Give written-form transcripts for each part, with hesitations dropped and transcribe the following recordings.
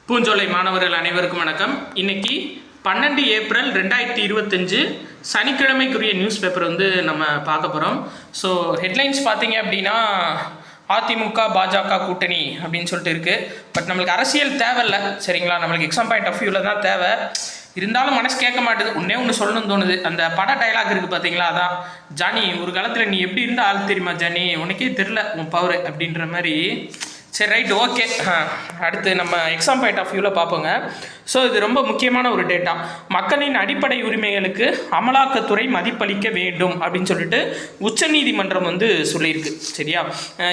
பூஞ்சோலை மாணவர்கள் அனைவருக்கும் வணக்கம். இன்னைக்கு 12 ஏப்ரல் 2025 சனிக்கிழமைக்குரிய நியூஸ் பேப்பர் வந்து நம்ம பார்க்க போகிறோம். ஸோ ஹெட்லைன்ஸ் பார்த்தீங்க அப்படின்னா அதிமுக பாஜக கூட்டணி அப்படின்னு சொல்லிட்டு இருக்குது. பட் நம்மளுக்கு அரசியல் தேவையில்லை, சரிங்களா? நம்மளுக்கு எக்ஸாம் பாயிண்ட் ஆஃப் வியூவில் தான் தேவை. இருந்தாலும் மனசு கேட்க மாட்டுது. ஒன்று சொல்லணும்னு தோணுது. அந்த பட டைலாக் இருக்குது பார்த்தீங்களா, அதான் ஜானி ஒரு காலத்தில் நீ எப்படி இருந்த ஆள் தெரியுமா ஜானி, உனக்கே தெரில உன் பவர் அப்படின்ற மாதிரி. சரி, ரைட், ஓகே. அடுத்து நம்ம எக்ஸாம் பாயிண்ட் ஆஃப் வியூவில் பார்ப்போங்க. ஸோ இது ரொம்ப முக்கியமான ஒரு டேட்டா. மக்களின் அடிப்படை உரிமைகளுக்கு அமலாக்கத்துறை மதிப்பளிக்க வேண்டும் அப்படின்னு சொல்லிட்டு உச்சநீதிமன்றம் வந்து சொல்லியிருக்கு, சரியா?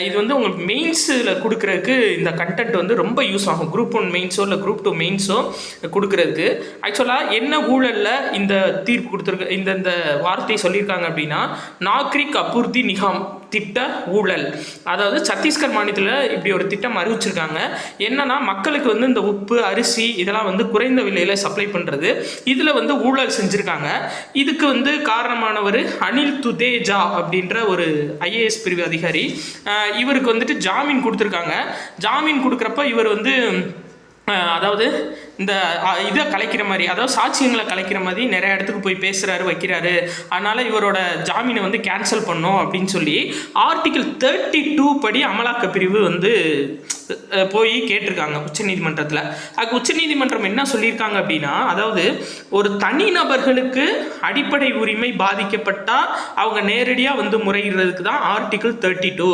இது வந்து உங்களுக்கு மெயின்ஸில் கொடுக்குறதுக்கு இந்த கண்டென்ட் வந்து ரொம்ப யூஸ் ஆகும். குரூப் 1 மெயின்ஸோ இல்லை குரூப் 2 மெயின்ஸோ கொடுக்குறதுக்கு. ஆக்சுவலாக என்ன ஊழலில் இந்த தீர்ப்பு கொடுத்துருக்கு, இந்த வார்த்தையை சொல்லியிருக்காங்க அப்படின்னா நாக்ரிக் அபூர்த்தி நிகாம் திட்ட ஊழல். அதாவது சத்தீஸ்கர் மாநிலத்தில் இப்படி ஒரு திட்டம் அறிவிச்சிருக்காங்க. என்னன்னா மக்களுக்கு வந்து இந்த உப்பு அரிசி இதெல்லாம் வந்து குறைந்த விலையில் சப்ளை பண்ணுறது, இதில் வந்து ஊழல் செஞ்சுருக்காங்க. இதுக்கு வந்து காரணமானவர் அனில் துதேஜா அப்படின்ற ஒரு ஐஏஎஸ் பிரிவு அதிகாரி. இவருக்கு வந்துட்டு ஜாமீன் கொடுத்துருக்காங்க. ஜாமீன் கொடுக்குறப்ப இவர் வந்து அதாவது இந்த இதை கலைக்கிற மாதிரி, அதாவது சாட்சியங்களை கலைக்கிற மாதிரி நிறைய இடத்துக்கு போய் பேசுகிறாரு, வைக்கிறாரு. அதனால் இவரோட ஜாமீனை வந்து கேன்சல் பண்ணோம் அப்படின்னு சொல்லி ஆர்டிகிள் 32 படி அமலாக்க பிரிவு வந்து போய் கேட்டிருக்காங்க உச்சநீதிமன்றத்தில். அதுக்கு உச்சநீதிமன்றம் என்ன சொல்லியிருக்காங்க அப்படின்னா, அதாவது ஒரு தனிநபர்களுக்கு அடிப்படை உரிமை பாதிக்கப்பட்டால் அவங்க நேரடியாக வந்து முறையிடுறதுக்கு தான் ஆர்டிகிள் 32.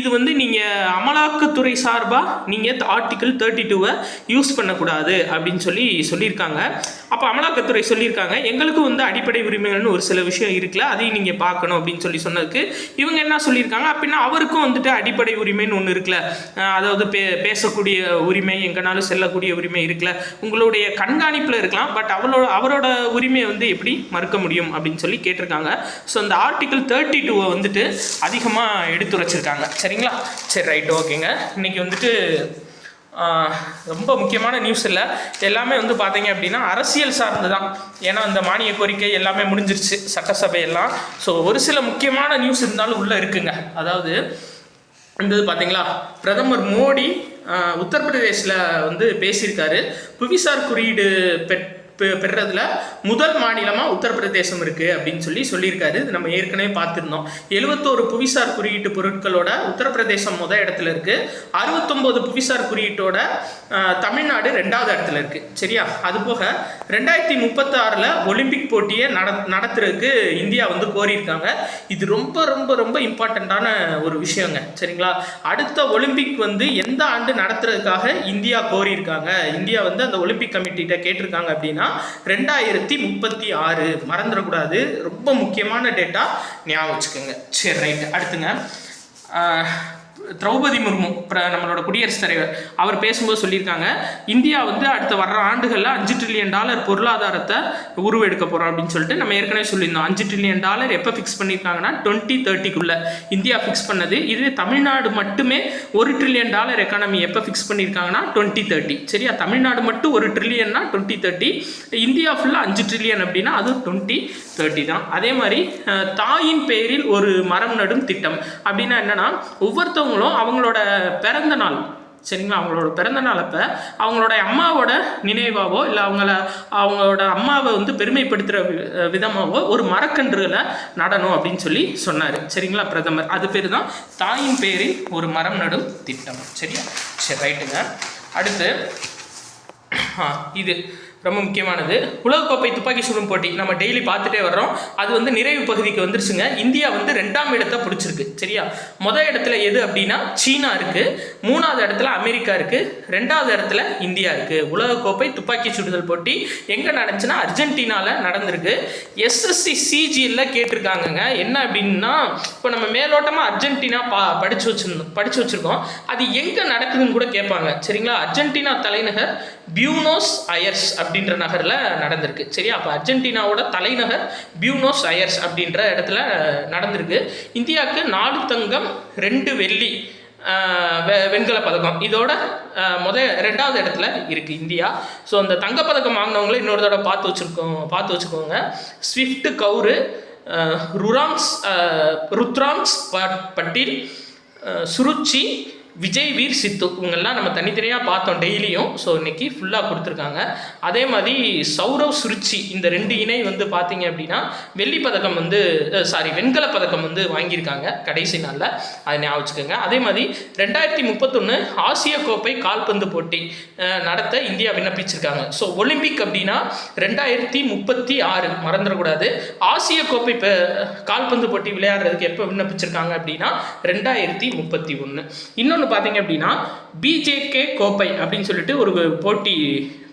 இது வந்து நீங்கள் அமலாக்கத்துறை சார்பாக நீங்கள் ஆர்டிகிள் 32-வை யூஸ் பண்ணக்கூடாது அப்படின்னு சொல்லியிருக்காங்க. அப்போ அமலாக்கத்துறை சொல்லியிருக்காங்க, எங்களுக்கும் வந்து அடிப்படை உரிமைகள்னு ஒரு சில விஷயம் இருக்குல்ல, அதையும் நீங்கள் பார்க்கணும் அப்படின்னு சொன்னதுக்கு இவங்க என்ன சொல்லியிருக்காங்க அப்படின்னா, அவருக்கும் வந்துட்டு அடிப்படை உரிமைன்னு ஒன்று இருக்குல்ல, அதாவது பேசக்கூடிய உரிமை, எங்கனாலும் செல்லக்கூடிய உரிமை இருக்குல்ல, உங்களுடைய கண்காணிப்பில் இருக்கலாம், பட் அவரோட உரிமையை வந்து எப்படி மறுக்க முடியும் அப்படின்னு சொல்லி கேட்டிருக்காங்க. ஸோ இந்த ஆர்டிகிள் 32-வை வந்துட்டு அதிகமாக எடுத்துரைச்சிருக்காங்க, சரிங்களா? சரி, ரைட், ஓகேங்க. இன்னைக்கு வந்துட்டு ரொம்ப முக்கியமான நியூஸ் இல்லை, எல்லாமே வந்து பார்த்தீங்க அப்படின்னா அரசியல் சார்ந்து தான். ஏன்னா இந்த மானிய கோரிக்கை எல்லாமே முடிஞ்சிருச்சு, சட்டசபையெல்லாம். ஸோ ஒரு சில முக்கியமான நியூஸ் இருந்தாலும் உள்ளே இருக்குங்க. அதாவது இந்த பார்த்தீங்களா, பிரதமர் மோடி உத்தரப்பிரதேசில் வந்து பேசியிருக்காரு. புவிசார் குறியீடு பெறதுல முதல் மாநிலமாக உத்தரப்பிரதேசம் இருக்குது அப்படின்னு சொல்லியிருக்காரு. இது நம்ம ஏற்கனவே பார்த்துருந்தோம். 71 புவிசார் குறியீட்டு பொருட்களோட உத்தரப்பிரதேசம் முதல் இடத்துல இருக்குது. 69 புவிசார் குறியீட்டோட தமிழ்நாடு 2வது இடத்துல இருக்குது, சரியா? அதுபோக 2036 ஒலிம்பிக் போட்டியை நடத்துறதுக்கு இந்தியா வந்து கோரியிருக்காங்க. இது ரொம்ப ரொம்ப ரொம்ப இம்பார்ட்டண்ட்டான ஒரு விஷயங்க, சரிங்களா? அடுத்த ஒலிம்பிக் வந்து எந்த ஆண்டு நடத்துறதுக்காக இந்தியா கோரியிருக்காங்க, இந்தியா வந்து அந்த ஒலிம்பிக் கமிட்டிகிட்ட கேட்டிருக்காங்க அப்படின்னா 2036. மறந்துடக்கூடாது, ரொம்ப முக்கியமான டேட்டா, ஞாபகம் வச்சுக்கோங்க. சரி, ரைட். அடுத்துங்க, திரௌபதி முர்மு நம்மளோட குடியரசுத் தலைவர் அவர் பேசும்போது சொல்லியிருக்காங்க, இந்தியா வந்து அடுத்த வர்ற ஆண்டுகளில் $5 ட்ரில்லியன் பொருளாதாரத்தை உருவெடுக்க போகிறோம் அப்படின்னு சொல்லிட்டு நம்ம ஏற்கனவே சொல்லியிருந்தோம். $5 ட்ரில்லியன் எப்போ ஃபிக்ஸ் பண்ணியிருக்காங்கன்னா 2030க்குள்ளே இந்தியா ஃபிக்ஸ் பண்ணது. இதுவே தமிழ்நாடு மட்டுமே $1 ட்ரில்லியன் எக்கானமி எப்போ ஃபிக்ஸ் பண்ணியிருக்காங்கன்னா 2030, சரியா? தமிழ்நாடு மட்டும் $1 ட்ரில்லியன்னா 2030, இந்தியா ஃபுல்லாக $5 ட்ரில்லியன் அப்படின்னா அது 2030 தான். அதே மாதிரி தாயின் பெயரில் ஒரு மரம் நடும் திட்டம் அப்படின்னா என்னன்னா, ஒவ்வொருத்தவங்க அவங்களோட பிறந்த நாள், சரிங்களா, அவங்களோட பிறந்த நாள் அப்போ அவங்களோட அம்மாவோட நினைவாவோ இல்லை அவங்களோட அம்மாவை வந்து பெருமைப்படுத்துகிற விதமாகவோ ஒரு மரக்கன்றுகளை நடணும் அப்படின்னு சொன்னார், சரிங்களா, பிரதமர். அது பேர் தான் தாயின் பெயரில் ஒரு மரம் நடும் திட்டம், சரியா? சரி, ரைட்டுங்க. அடுத்து இது ரொம்ப முக்கியமானது, உலகக்கோப்பை துப்பாக்கி சுடும் போட்டி நம்ம டெய்லி பார்த்துட்டே வர்றோம். அது வந்து நிறைவு பகுதிக்கு வந்துருச்சுங்க. இந்தியா வந்து 2ஆம் இடத்தை பிடிச்சிருக்கு, சரியா? முதல் இடத்துல எது அப்படின்னா சீனா இருக்குது, 3வது இடத்துல அமெரிக்கா இருக்குது, 2வது இடத்துல இந்தியா இருக்குது. உலகக்கோப்பை துப்பாக்கி சுடுதல் போட்டி எங்கே நடந்துச்சுன்னா அர்ஜென்டினாவில் நடந்திருக்கு. SSC CGL கேட்டிருக்காங்கங்க. என்ன அப்படின்னா, இப்போ நம்ம மேலோட்டமாக அர்ஜென்டினா படிச்சு வச்சுருக்கோம், அது எங்கே நடக்குதுன்னு கூட கேட்பாங்க, சரிங்களா? அர்ஜென்டினா தலைநகர் பியூனோஸ் அயர்ஸ் அப்படின்ற நகரில் நடந்திருக்கு, சரியா? அப்போ அர்ஜென்டினாவோட தலைநகர் பியூனோஸ் அயர்ஸ் அப்படின்ற இடத்துல நடந்திருக்கு. இந்தியாவுக்கு 4 தங்கம் 2 வெள்ளி வெண்கல பதக்கம், இதோட 2வது இடத்துல இருக்குது இந்தியா. ஸோ அந்த தங்கப்பதக்கம் வாங்கினவங்களே இன்னொரு தடவை பார்த்து வச்சுக்கோங்க. ஸ்விஃப்ட் கவுரு, ருத்ராம்ஸ் பட்டீல், சுருச்சி, விஜய் வீர் சித்து இவங்கெல்லாம் நம்ம தனித்தனியாக பார்த்தோம் டெய்லியும். ஸோ இன்னைக்கு ஃபுல்லாக கொடுத்துருக்காங்க. அதே மாதிரி சௌரவ் சுருச்சி இந்த 2 இணை வந்து பார்த்தீங்க அப்படின்னா வெள்ளி பதக்கம் வந்து வெண்கல பதக்கம் வந்து வாங்கியிருக்காங்க கடைசி நாளில், அதை ஞாபகம் வச்சுக்கோங்க. அதே மாதிரி 2031 ஆசிய கோப்பை கால்பந்து போட்டி நடத்த இந்தியா விண்ணப்பிச்சிருக்காங்க. ஸோ ஒலிம்பிக் அப்படின்னா 2036 மறந்துடக்கூடாது. ஆசிய கோப்பை கால்பந்து போட்டி விளையாடுறதுக்கு எப்போ விண்ணப்பிச்சிருக்காங்க அப்படின்னா 2031. இன்னொன்று பார்த்தீங்க அப்படின்னா பிஜேகே கோப்பை அப்படின்னு சொல்லிட்டு ஒரு போட்டி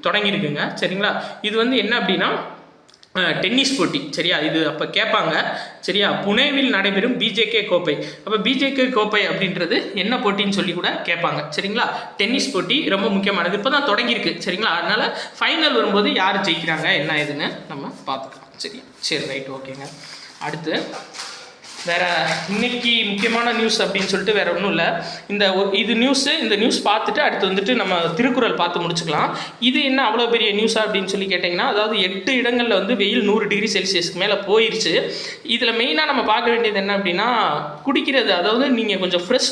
தொடங்கியிருக்குங்க. சரிங்களா, இது வந்து என்ன அப்படின்னா டென்னிஸ் போட்டி. சரியா, இது அப்போ கேட்பாங்க. சரியா, புனேவில் நடைபெறும் பிஜேகே கோப்பை. அப்போ பிஜேகே கோப்பை அப்படின்றது என்ன போட்டின்னு சொல்லி கூட கேட்பாங்க. சரிங்களா, டென்னிஸ் போட்டி ரொம்ப முக்கியமானது. இப்போ தான் தொடங்கியிருக்கு. சரிங்களா, அதனால் ஃபைனல் வரும்போது யார் ஜெயிக்கிறாங்க என்ன ஏதுன்னு நம்ம பார்த்துக்கலாம். சரியா, சரி ரைட் ஓகேங்க. அடுத்து வேறு இன்னைக்கு முக்கியமான நியூஸ் அப்படின்னு சொல்லிட்டு வேறு ஒன்றும் இல்லை. இந்த நியூஸ் பார்த்துட்டு அடுத்து வந்துட்டு நம்ம திருக்குறள் பார்த்து முடிச்சுக்கலாம். இது என்ன அவ்வளோ பெரிய நியூஸா அப்படின்னு சொல்லி கேட்டிங்கன்னா, அதாவது 8 இடங்களில் வந்து வெயில் 100 டிகிரி செல்சியஸ்க்கு மேலே போயிடுச்சு. இதில் மெயினாக நம்ம பார்க்க வேண்டியது என்ன அப்படின்னா குடிக்கிறது. அதாவது நீங்கள் கொஞ்சம் ஃப்ரெஷ்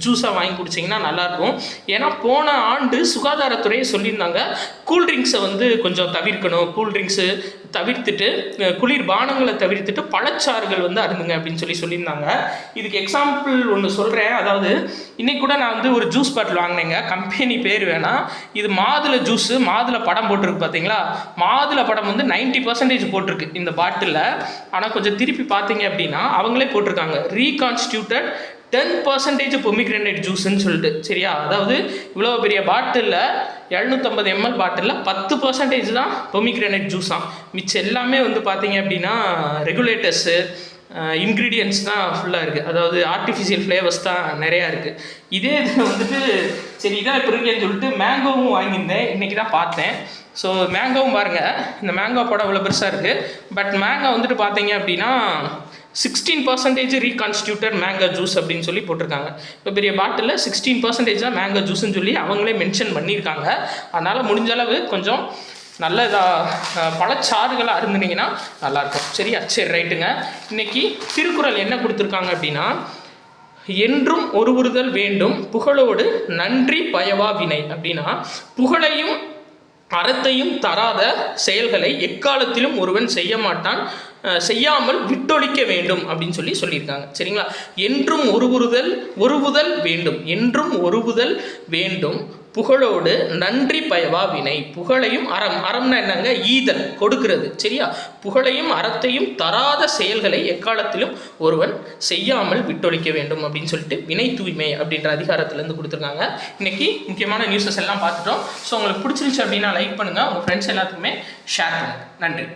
ஜூஸாக வாங்கி குடிச்சிங்கன்னா நல்லாயிருக்கும். ஏன்னா போன ஆண்டு சுகாதாரத்துறையை சொல்லியிருந்தாங்க கூல்ட்ரிங்க்ஸை வந்து கொஞ்சம் தவிர்க்கணும், கூல்ட்ரிங்க்ஸு தவிர்த்துட்டு குளிர் பானங்களை தவிர்த்துட்டு பழச்சாறுகள் வந்து அருந்துங்க அப்படின்னு சொல்லியிருந்தாங்க. இதுக்கு எக்ஸாம்பிள் ஒன்று சொல்கிறேன். அதாவது இன்னைக்கு கூட நான் வந்து ஒரு ஜூஸ் பாட்டில் வாங்கினேங்க, கம்பெனி பேர் வேணாம். இது மாதுளை ஜூஸு, மாதுளை படம் போட்டிருக்கு பார்த்தீங்களா, மாதுளை படம் வந்து 90% போட்டிருக்கு இந்த பாட்டிலில். ஆனால் கொஞ்சம் திருப்பி பார்த்தீங்க அப்படின்னா அவங்களே போட்டிருக்காங்க ரீகான்ஸ்டியூட்டட் 10% பொமிக்ரேனேட் ஜூஸ்ன்னு சொல்லிட்டு. சரியா, அதாவது இவ்வளோ பெரிய பாட்டிலில் 750 ml பாட்டிலில் 10% தான் பொமிக்ரேனேட் ஜூஸாம். மிச்சம் எல்லாமே வந்து பார்த்தீங்க அப்படின்னா ரெகுலேட்டர்ஸு இன்க்ரீடியன்ட்ஸ் தான் ஃபுல்லாக இருக்குது. அதாவது ஆர்டிஃபிஷியல் ஃப்ளேவர்ஸ் தான் நிறையா இருக்குது. இதே இது வந்துட்டு சரி இதான் இப்போ இருக்குன்னு சொல்லிட்டு மேங்கோவும் வாங்கியிருந்தேன், இன்றைக்கி தான் பார்த்தேன். ஸோ மேங்கோவும் பாருங்கள், இந்த மேங்கோ படம் இவ்வளோ பெருசாக இருக்குது. பட் மேங்கோ வந்துட்டு பார்த்தீங்க அப்படின்னா 16% ரீகான்ஸ்டியூட்டட் மேங்கோ ஜூஸ் அப்படின்னு சொல்லி போட்டிருக்காங்க. இப்போ பெரிய பாட்டிலில் 16% தான் மேங்கோ ஜூஸ்ன்னு சொல்லி அவங்களே மென்ஷன் பண்ணியிருக்காங்க. அதனால் முடிஞ்ச அளவு கொஞ்சம் நல்ல பழச்சாறுகளை அருந்துனீங்கன்னா நல்லாயிருக்கும். சரியா, சரி ரைட்டுங்க. இன்றைக்கி திருக்குறள் என்ன கொடுத்துருக்காங்க அப்படின்னா, என்றும் ஒருவுறுதல் வேண்டும் புகழோடு நன்றி பயவா வினை. அப்படின்னா புகழையும் அறத்தையும் தராத செயல்களை எக்காலத்திலும் ஒருவன் செய்ய மாட்டான், செய்யாமல் விட்டொழிக்க வேண்டும் அப்படின்னு சொல்லியிருக்காங்க. சரிங்களா, என்றும் ஒருவுதல் வேண்டும், என்றும் ஒருவுதல் வேண்டும் புகழோடு நன்றி பயவா வினை. புகழையும் அறம்னா என்னங்க, ஈதல், கொடுக்கிறது. சரியா, புகழையும் அறத்தையும் தராத செயல்களை எக்காலத்திலும் ஒருவன் செய்யாமல் விட்டொழிக்க வேண்டும் அப்படின்னு சொல்லிட்டு வினை தூய்மை அப்படின்ற அதிகாரத்திலேருந்து கொடுத்துருக்காங்க. இன்னைக்கு முக்கியமான நியூஸஸ் எல்லாம் பார்த்துட்டோம். ஸோ உங்களுக்கு பிடிச்சிருந்துச்சு அப்படின்னா லைக் பண்ணுங்கள், உங்கள் ஃப்ரெண்ட்ஸ் எல்லாத்துக்குமே ஷேர் பண்ணுங்கள். நன்றி.